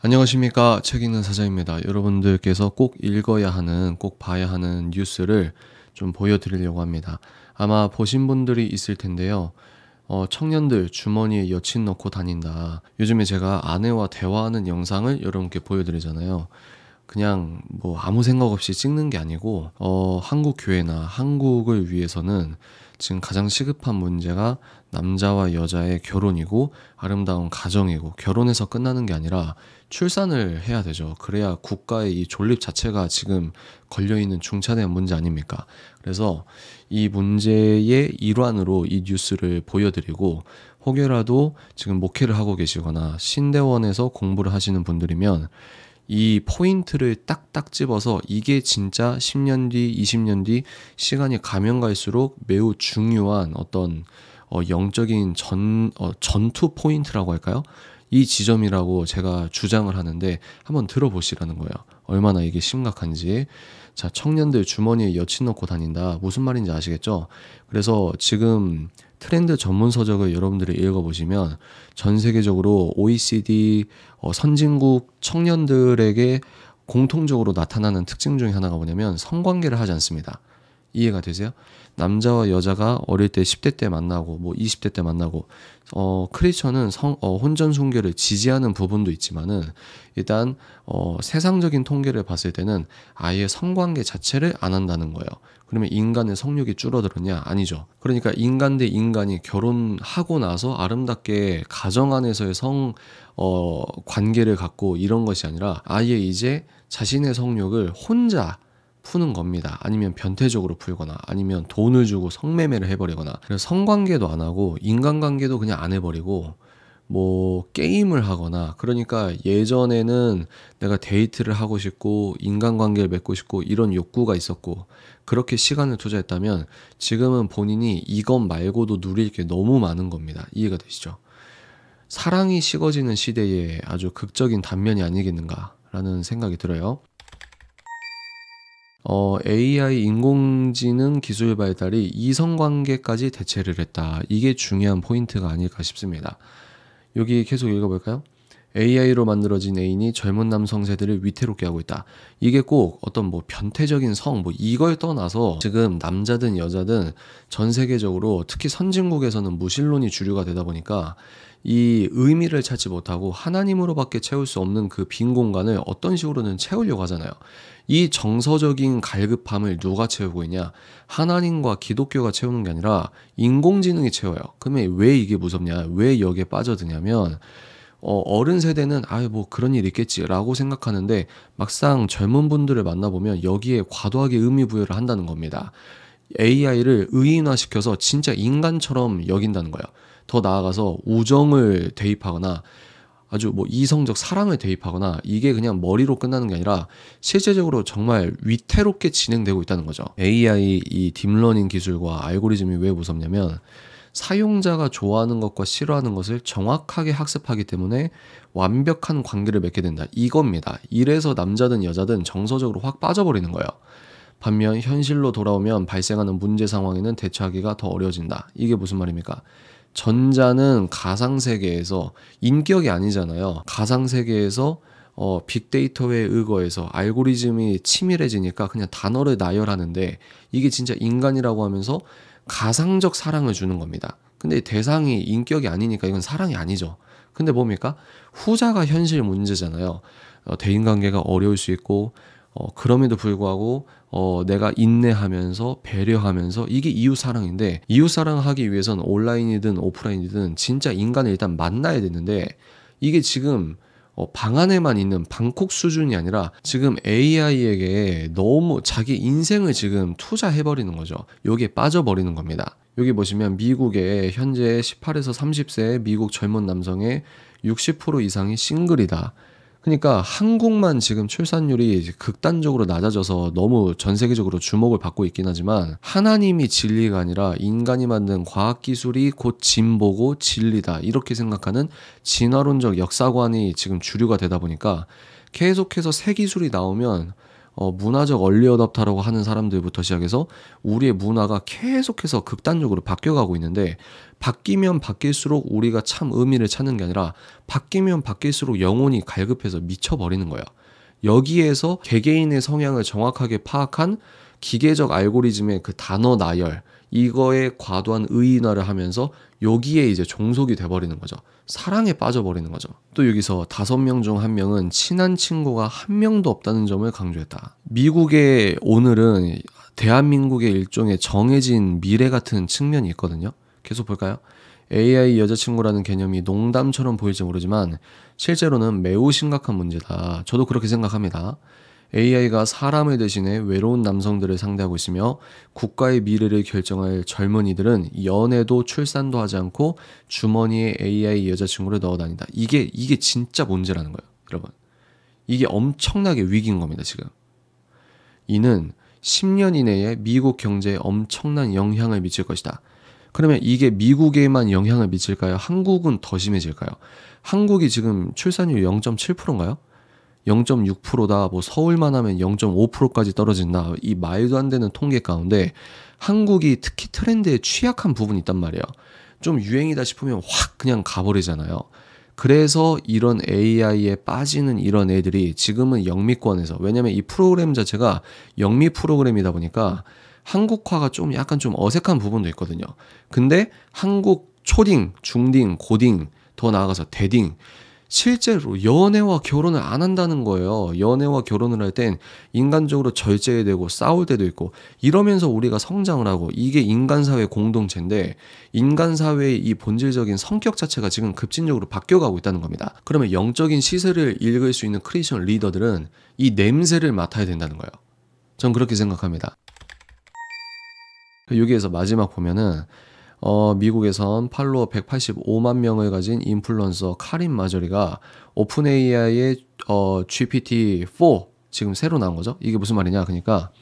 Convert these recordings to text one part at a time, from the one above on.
안녕하십니까. 책 읽는 사자입니다. 여러분들께서 꼭 읽어야 하는, 꼭 봐야 하는 뉴스를 좀 보여드리려고 합니다. 아마 보신 분들이 있을 텐데요. 청년들 주머니에 여친 넣고 다닌다. 요즘에 제가 아내와 대화하는 영상을 여러분께 보여드리잖아요. 그냥 뭐 아무 생각 없이 찍는 게 아니고 한국 교회나 한국을 위해서는 지금 가장 시급한 문제가 남자와 여자의 결혼이고 아름다운 가정이고, 결혼해서 끝나는 게 아니라 출산을 해야 되죠. 그래야 국가의 이 존립 자체가 지금 걸려있는 중차대한 문제 아닙니까? 그래서 이 문제의 일환으로 이 뉴스를 보여드리고, 혹여라도 지금 목회를 하고 계시거나 신대원에서 공부를 하시는 분들이면 이 포인트를 딱딱 집어서 이게 진짜 10년 뒤, 20년 뒤 시간이 가면 갈수록 매우 중요한 어떤 영적인 전투 포인트라고 할까요? 이 지점이라고 제가 주장을 하는데 한번 들어보시라는 거예요. 얼마나 이게 심각한지. 자, 청년들 주머니에 여친 넣고 다닌다. 무슨 말인지 아시겠죠? 그래서 지금 트렌드 전문 서적을 여러분들이 읽어보시면 전 세계적으로 OECD 선진국 청년들에게 공통적으로 나타나는 특징 중에 하나가 뭐냐면 성관계를 하지 않습니다. 이해가 되세요? 남자와 여자가 어릴 때 10대 때 만나고 뭐 20대 때 만나고 크리스천은 혼전 순결을 지지하는 부분도 있지만은 일단 세상적인 통계를 봤을 때는 아예 성관계 자체를 안 한다는 거예요. 그러면 인간의 성욕이 줄어들었냐? 아니죠. 그러니까 인간 대 인간이 결혼하고 나서 아름답게 가정 안에서의 관계를 갖고 이런 것이 아니라 아예 이제 자신의 성욕을 혼자 푸는 겁니다. 아니면 변태적으로 풀거나 아니면 돈을 주고 성매매를 해버리거나, 그래서 성관계도 안 하고 인간관계도 그냥 안 해버리고 뭐 게임을 하거나, 그러니까 예전에는 내가 데이트를 하고 싶고 인간관계를 맺고 싶고 이런 욕구가 있었고 그렇게 시간을 투자했다면 지금은 본인이 이것 말고도 누릴 게 너무 많은 겁니다. 이해가 되시죠? 사랑이 식어지는 시대에 아주 극적인 단면이 아니겠는가라는 생각이 들어요. AI 인공지능 기술 발달이 이성관계까지 대체를 했다. 이게 중요한 포인트가 아닐까 싶습니다. 여기 계속 읽어볼까요? AI로 만들어진 애인이 젊은 남성 세대를 위태롭게 하고 있다. 이게 꼭 어떤 뭐 변태적인 뭐 이걸 떠나서 지금 남자든 여자든 전 세계적으로 특히 선진국에서는 무신론이 주류가 되다 보니까 이 의미를 찾지 못하고 하나님으로밖에 채울 수 없는 그 빈 공간을 어떤 식으로는 채우려고 하잖아요. 이 정서적인 갈급함을 누가 채우고 있냐? 하나님과 기독교가 채우는 게 아니라 인공지능이 채워요. 그러면 왜 이게 무섭냐? 왜 여기에 빠져드냐면 어른 세대는 뭐 그런 일 있겠지라고 생각하는데 막상 젊은 분들을 만나보면 여기에 과도하게 의미 부여를 한다는 겁니다. AI를 의인화시켜서 진짜 인간처럼 여긴다는 거예요. 더 나아가서 우정을 대입하거나 아주 뭐 이성적 사랑을 대입하거나, 이게 그냥 머리로 끝나는 게 아니라 실제적으로 정말 위태롭게 진행되고 있다는 거죠. AI 이 딥러닝 기술과 알고리즘이 왜 무섭냐면 사용자가 좋아하는 것과 싫어하는 것을 정확하게 학습하기 때문에 완벽한 관계를 맺게 된다. 이겁니다. 이래서 남자든 여자든 정서적으로 확 빠져버리는 거예요. 반면 현실로 돌아오면 발생하는 문제 상황에는 대처하기가 더 어려워진다. 이게 무슨 말입니까? 전자는 가상세계에서 인격이 아니잖아요. 가상세계에서 빅데이터에 의거해서 알고리즘이 치밀해지니까 그냥 단어를 나열하는데 이게 진짜 인간이라고 하면서 가상적 사랑을 주는 겁니다. 근데 대상이 인격이 아니니까 이건 사랑이 아니죠. 근데 뭡니까? 후자가 현실 문제잖아요. 대인관계가 어려울 수 있고 그럼에도 불구하고 내가 인내하면서 배려하면서 이게 이웃사랑인데, 이웃사랑하기 위해서는 온라인이든 오프라인이든 진짜 인간을 일단 만나야 되는데 이게 지금 방 안에만 있는 방콕 수준이 아니라 지금 AI에게 너무 자기 인생을 지금 투자해버리는 거죠. 여기에 빠져버리는 겁니다. 여기 보시면 미국의 현재 18에서 30세 미국 젊은 남성의 60% 이상이 싱글이다. 그러니까 한국만 지금 출산율이 극단적으로 낮아져서 너무 전 세계적으로 주목을 받고 있긴 하지만 하나님이 진리가 아니라 인간이 만든 과학기술이 곧 진보고 진리다, 이렇게 생각하는 진화론적 역사관이 지금 주류가 되다 보니까 계속해서 새 기술이 나오면 문화적 얼리 어답터라고 하는 사람들부터 시작해서 우리의 문화가 계속해서 극단적으로 바뀌어가고 있는데, 바뀌면 바뀔수록 우리가 참 의미를 찾는 게 아니라 바뀌면 바뀔수록 영혼이 갈급해서 미쳐버리는 거예요. 여기에서 개개인의 성향을 정확하게 파악한 기계적 알고리즘의 그 단어 나열, 이거에 과도한 의인화를 하면서 여기에 이제 종속이 돼버리는 거죠. 사랑에 빠져버리는 거죠. 또 여기서 5명 중 1명은 친한 친구가 1명도 없다는 점을 강조했다. 미국의 오늘은 대한민국의 일종의 정해진 미래 같은 측면이 있거든요. 계속 볼까요? AI 여자친구라는 개념이 농담처럼 보일지 모르지만 실제로는 매우 심각한 문제다. 저도 그렇게 생각합니다. AI가 사람을 대신해 외로운 남성들을 상대하고 있으며 국가의 미래를 결정할 젊은이들은 연애도 출산도 하지 않고 주머니에 AI 여자친구를 넣어 다닌다. 이게 진짜 문제라는 거예요, 여러분. 이게 엄청나게 위기인 겁니다, 지금. 이는 10년 이내에 미국 경제에 엄청난 영향을 미칠 것이다. 그러면 이게 미국에만 영향을 미칠까요? 한국은 더 심해질까요? 한국이 지금 출산율 0.7%인가요? 0.6%다. 뭐 서울만 하면 0.5%까지 떨어진다. 이 말도 안 되는 통계 가운데 한국이 특히 트렌드에 취약한 부분이 있단 말이에요. 좀 유행이다 싶으면 확 그냥 가버리잖아요. 그래서 이런 AI에 빠지는 이런 애들이 지금은 영미권에서, 왜냐면 이 프로그램 자체가 영미 프로그램이다 보니까 한국화가 좀 약간 좀 어색한 부분도 있거든요. 근데 한국 초딩, 중딩, 고딩, 더 나아가서 대딩, 실제로 연애와 결혼을 안 한다는 거예요. 연애와 결혼을 할 땐 인간적으로 절제해야 되고 싸울 때도 있고, 이러면서 우리가 성장을 하고, 이게 인간사회 공동체인데 인간사회의 이 본질적인 성격 자체가 지금 급진적으로 바뀌어가고 있다는 겁니다. 그러면 영적인 시세를 읽을 수 있는 크리스천 리더들은 이 냄새를 맡아야 된다는 거예요. 전 그렇게 생각합니다. 여기에서 마지막 보면은 미국에선 팔로워 185만 명을 가진 인플루언서 카린 마저리가 오픈 AI의 GPT-4 지금 새로 나온 거죠. 이게 무슨 말이냐? 그러니까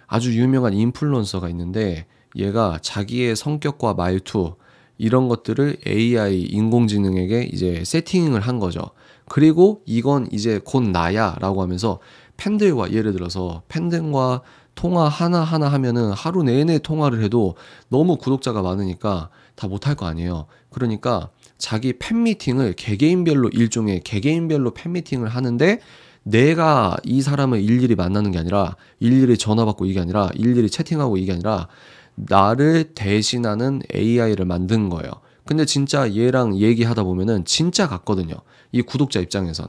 아주 유명한 인플루언서가 있는데 얘가 자기의 성격과 말투 이런 것들을 AI 인공지능에게 이제 세팅을 한 거죠. 그리고 이건 이제 곧 나야라고 하면서 팬들과, 예를 들어서 팬들과 통화 하나하나 하면은 하루 내내 통화를 해도 너무 구독자가 많으니까 다 못할 거 아니에요. 그러니까 자기 팬미팅을 개개인별로, 일종의 개개인별로 팬미팅을 하는데 내가 이 사람을 일일이 만나는 게 아니라, 일일이 전화 받고 이게 아니라, 일일이 채팅하고 이게 아니라 나를 대신하는 AI를 만든 거예요. 근데 진짜 얘랑 얘기하다 보면은 진짜 같거든요. 이 구독자 입장에선.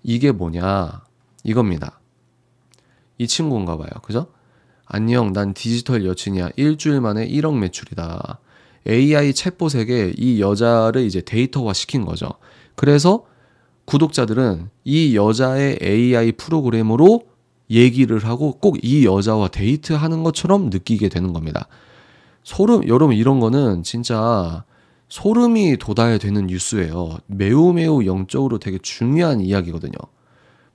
이게 뭐냐 이겁니다. 이 친구인가 봐요. 그죠? 안녕, 난 디지털 여친이야. 일주일 만에 1억 매출이다. AI 챗봇에게 이 여자를 이제 데이터화 시킨 거죠. 그래서 구독자들은 이 여자의 AI 프로그램으로 얘기를 하고 꼭 이 여자와 데이트하는 것처럼 느끼게 되는 겁니다. 여러분, 이런 거는 진짜 소름이 돋아야 되는 뉴스예요. 매우 영적으로 되게 중요한 이야기거든요.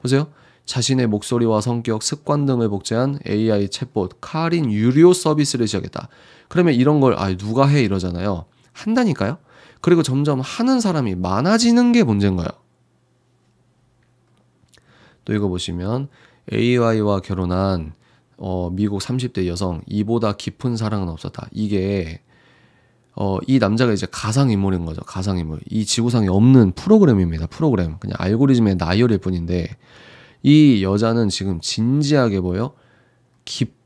보세요. 자신의 목소리와 성격, 습관 등을 복제한 AI 챗봇 카린 유료 서비스를 시작했다. 그러면 이런 걸 누가 해 이러잖아요. 한다니까요. 그리고 점점 하는 사람이 많아지는 게 문제인 거예요. 또 이거 보시면 AI와 결혼한 미국 30대 여성, 이보다 깊은 사랑은 없었다. 이게 이 남자가 이제 가상인물인 거죠. 가상인물. 이 지구상에 없는 프로그램입니다. 프로그램. 그냥 알고리즘의 나열일 뿐인데 이 여자는 지금 진지하게 보여?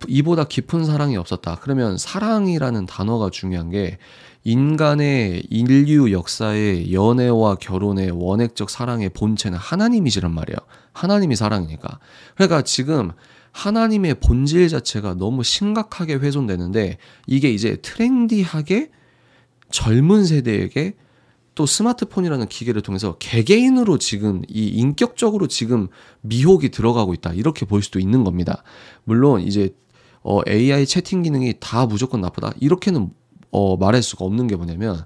이보다 깊은 사랑이 없었다. 그러면 사랑이라는 단어가 중요한 게 인간의 인류 역사의 연애와 결혼의 원액적 사랑의 본체는 하나님이시란 말이에요. 하나님이 사랑이니까. 그러니까 지금 하나님의 본질 자체가 너무 심각하게 훼손되는데 이게 이제 트렌디하게 젊은 세대에게 또 스마트폰이라는 기계를 통해서 개개인으로 지금 이 인격적으로 지금 미혹이 들어가고 있다. 이렇게 볼 수도 있는 겁니다. 물론 이제 AI 채팅 기능이 다 무조건 나쁘다. 이렇게는 말할 수가 없는 게 뭐냐면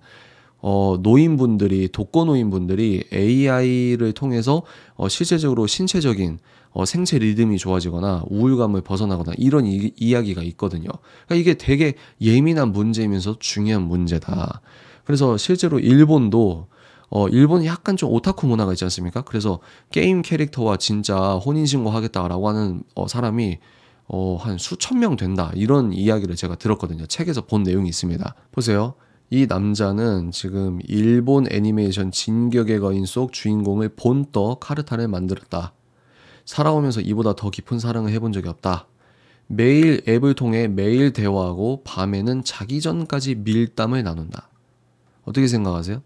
노인분들이, 독거 노인분들이 AI를 통해서 실제적으로 신체적인 생체 리듬이 좋아지거나 우울감을 벗어나거나 이런 이야기가 있거든요. 그러니까 이게 되게 예민한 문제이면서 중요한 문제다. 그래서 실제로 일본도 일본이 약간 좀 오타쿠 문화가 있지 않습니까? 그래서 게임 캐릭터와 진짜 혼인신고 하겠다라고 하는 사람이 한 수천 명 된다. 이런 이야기를 제가 들었거든요. 책에서 본 내용이 있습니다. 보세요. 이 남자는 지금 일본 애니메이션 진격의 거인 속 주인공을 본떠 카르타를 만들었다. 살아오면서 이보다 더 깊은 사랑을 해본 적이 없다. 매일 앱을 통해 매일 대화하고 밤에는 자기 전까지 밀담을 나눈다. 어떻게 생각하세요?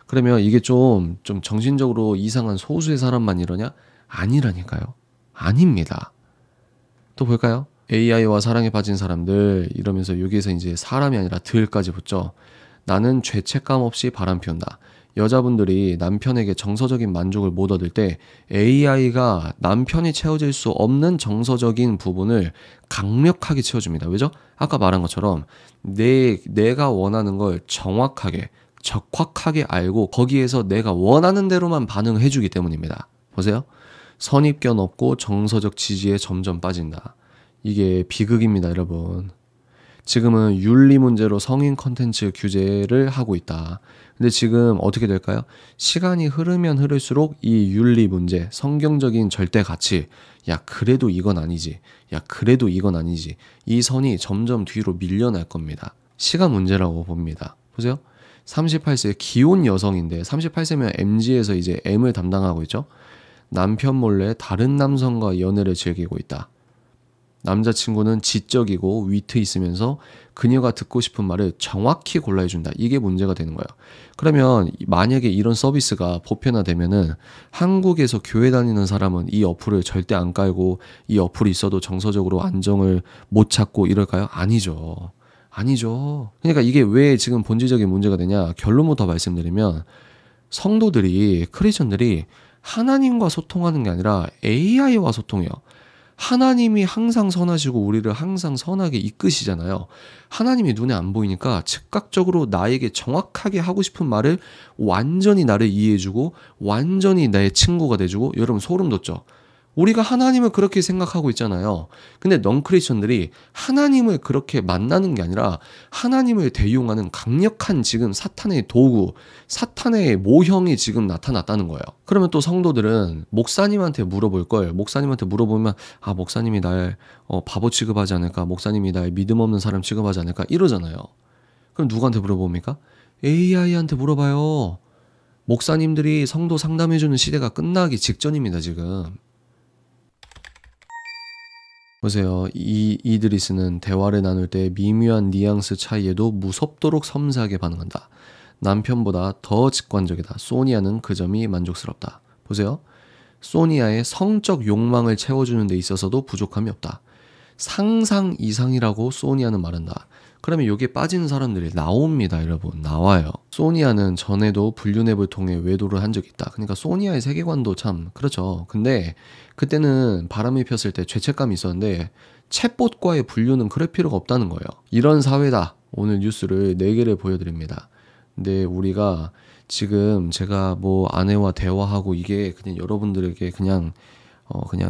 그러면 이게 좀 정신적으로 이상한 소수의 사람만 이러냐? 아니라니까요. 아닙니다. 또 볼까요? AI와 사랑에 빠진 사람들 이러면서 여기에서 이제 사람이 아니라 들까지 붙죠. 나는 죄책감 없이 바람 피운다. 여자분들이 남편에게 정서적인 만족을 못 얻을 때 AI가 남편이 채워질 수 없는 정서적인 부분을 강력하게 채워줍니다. 왜죠? 아까 말한 것처럼 내가 원하는 걸 정확하게 적확하게 알고 거기에서 내가 원하는 대로만 반응을 해주기 때문입니다. 보세요. 선입견 없고 정서적 지지에 점점 빠진다. 이게 비극입니다, 여러분. 지금은 윤리 문제로 성인 컨텐츠 규제를 하고 있다. 근데 지금 어떻게 될까요? 시간이 흐르면 흐를수록 이 윤리 문제, 성경적인 절대 가치, 야 그래도 이건 아니지, 야 그래도 이건 아니지, 이 선이 점점 뒤로 밀려날 겁니다. 시간 문제라고 봅니다. 보세요. 38세 기혼 여성인데 38세면 MG에서 이제 M을 담당하고 있죠. 남편 몰래 다른 남성과 연애를 즐기고 있다. 남자친구는 지적이고 위트 있으면서 그녀가 듣고 싶은 말을 정확히 골라해준다. 이게 문제가 되는 거예요. 그러면 만약에 이런 서비스가 보편화되면은 한국에서 교회 다니는 사람은 이 어플을 절대 안 깔고 이 어플이 있어도 정서적으로 안정을 못 찾고 이럴까요? 아니죠. 아니죠. 그러니까 이게 왜 지금 본질적인 문제가 되냐? 결론부터 말씀드리면 성도들이, 크리스천들이 하나님과 소통하는 게 아니라 AI와 소통해요. 하나님이 항상 선하시고 우리를 항상 선하게 이끄시잖아요. 하나님이 눈에 안 보이니까 즉각적으로 나에게 정확하게 하고 싶은 말을 완전히 나를 이해해주고 완전히 나의 친구가 돼주고, 여러분 소름 돋죠? 우리가 하나님을 그렇게 생각하고 있잖아요. 근데 넌크리스천들이 하나님을 그렇게 만나는 게 아니라 하나님을 대용하는 강력한 지금 사탄의 도구, 사탄의 모형이 지금 나타났다는 거예요. 그러면 또 성도들은 목사님한테 물어볼 걸, 목사님한테 물어보면 목사님이 날 바보 취급하지 않을까, 목사님이 날 믿음 없는 사람 취급하지 않을까 이러잖아요. 그럼 누구한테 물어봅니까? AI한테 물어봐요. 목사님들이 성도 상담해주는 시대가 끝나기 직전입니다, 지금. 보세요. 이드리스는 대화를 나눌 때 미묘한 뉘앙스 차이에도 무섭도록 섬세하게 반응한다. 남편보다 더 직관적이다. 소니아는 그 점이 만족스럽다. 보세요. 소니아의 성적 욕망을 채워주는 데 있어서도 부족함이 없다. 상상 이상이라고 소니아는 말한다. 그러면 여기에 빠지는 사람들이 나옵니다, 여러분. 나와요. 소니아는 전에도 불륜앱을 통해 외도를 한 적이 있다. 그러니까 소니아의 세계관도 참 그렇죠. 근데 그때는 바람이 폈을 때 죄책감이 있었는데 챗봇과의 불륜은 그럴 필요가 없다는 거예요. 이런 사회다. 오늘 뉴스를 4개를 보여드립니다. 근데 우리가 지금 제가 뭐 아내와 대화하고 이게 그냥 여러분들에게 그냥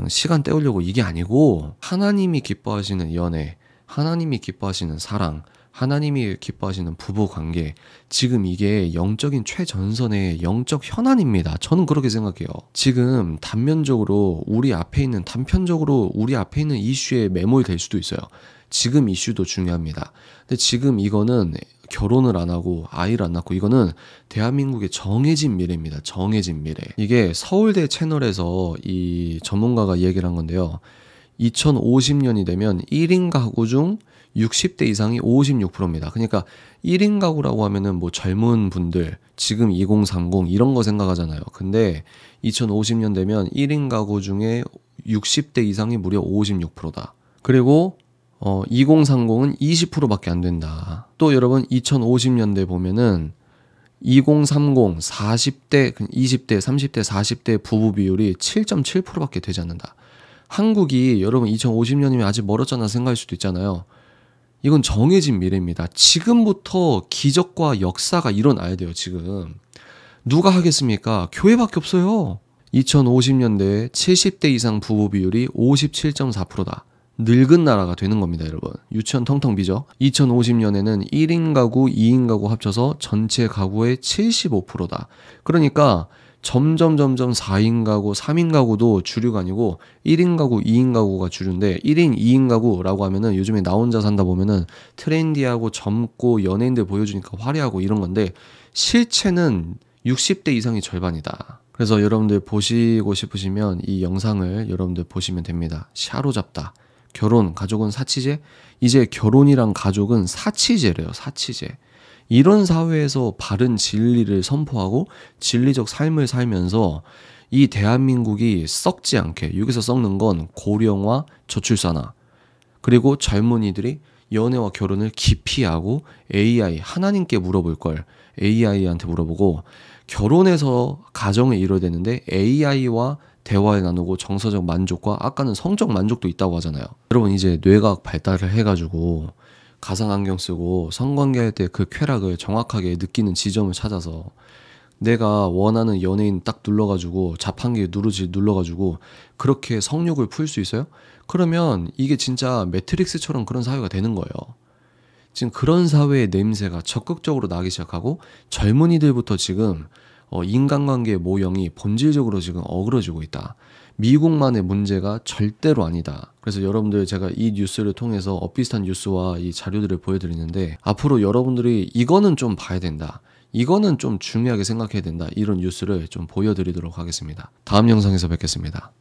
시간 때우려고 이게 아니고, 하나님이 기뻐하시는 연애, 하나님이 기뻐하시는 사랑, 하나님이 기뻐하시는 부부관계, 지금 이게 영적인 최전선의 영적 현안입니다. 저는 그렇게 생각해요. 지금 단편적으로 우리 앞에 있는 이슈에 매몰될 수도 있어요. 지금 이슈도 중요합니다. 근데 지금 이거는 결혼을 안 하고 아이를 안 낳고 이거는 대한민국의 정해진 미래입니다. 정해진 미래. 이게 서울대 채널에서 이 전문가가 얘기를 한 건데요. 2050년이 되면 1인 가구 중 60대 이상이 56%입니다. 그러니까 1인 가구라고 하면은 뭐 젊은 분들, 지금 2030 이런 거 생각하잖아요. 근데 2050년 되면 1인 가구 중에 60대 이상이 무려 56%다. 그리고 2030은 20%밖에 안 된다. 또 여러분 2050년대 보면은 2030, 40대, 20대, 30대, 40대 부부 비율이 7.7%밖에 되지 않는다. 한국이 여러분 2050년이면 아직 멀었잖아 생각할 수도 있잖아요. 이건 정해진 미래입니다. 지금부터 기적과 역사가 일어나야 돼요. 지금 누가 하겠습니까? 교회밖에 없어요. 2050년대에 70대 이상 부부 비율이 57.4%다. 늙은 나라가 되는 겁니다, 여러분. 유치원 텅텅 비죠. 2050년에는 1인 가구, 2인 가구 합쳐서 전체 가구의 75%다. 그러니까 점점 4인 가구, 3인 가구도 주류가 아니고 1인 가구, 2인 가구가 주류인데 1인, 2인 가구라고 하면은 요즘에 나 혼자 산다 보면은 트렌디하고 젊고 연예인들 보여주니까 화려하고 이런 건데 실체는 60대 이상이 절반이다. 그래서 여러분들 보시고 싶으시면 이 영상을 여러분들 보시면 됩니다. 샤로잡다. 결혼, 가족은 사치제? 이제 결혼이랑 가족은 사치제래요, 사치제. 이런 사회에서 바른 진리를 선포하고 진리적 삶을 살면서 이 대한민국이 썩지 않게, 여기서 썩는 건 고령화, 저출산화, 그리고 젊은이들이 연애와 결혼을 기피하고 AI, 하나님께 물어볼 걸 AI한테 물어보고 결혼해서 가정을 이뤄야 되는데 AI와 대화를 나누고 정서적 만족과 아까는 성적 만족도 있다고 하잖아요. 여러분 이제 뇌과학 발달을 해가지고 가상안경 쓰고 성관계할 때 그 쾌락을 정확하게 느끼는 지점을 찾아서 내가 원하는 연예인 딱 눌러가지고 자판기 눌러가지고 그렇게 성욕을 풀 수 있어요? 그러면 이게 진짜 매트릭스처럼 그런 사회가 되는 거예요. 지금 그런 사회의 냄새가 적극적으로 나기 시작하고 젊은이들부터 지금 인간관계의 모형이 본질적으로 지금 어그러지고 있다. 미국만의 문제가 절대로 아니다. 그래서 여러분들 제가 이 뉴스를 통해서 비슷한 뉴스와 이 자료들을 보여드리는데 앞으로 여러분들이 이거는 좀 봐야 된다. 이거는 좀 중요하게 생각해야 된다. 이런 뉴스를 좀 보여드리도록 하겠습니다. 다음 영상에서 뵙겠습니다.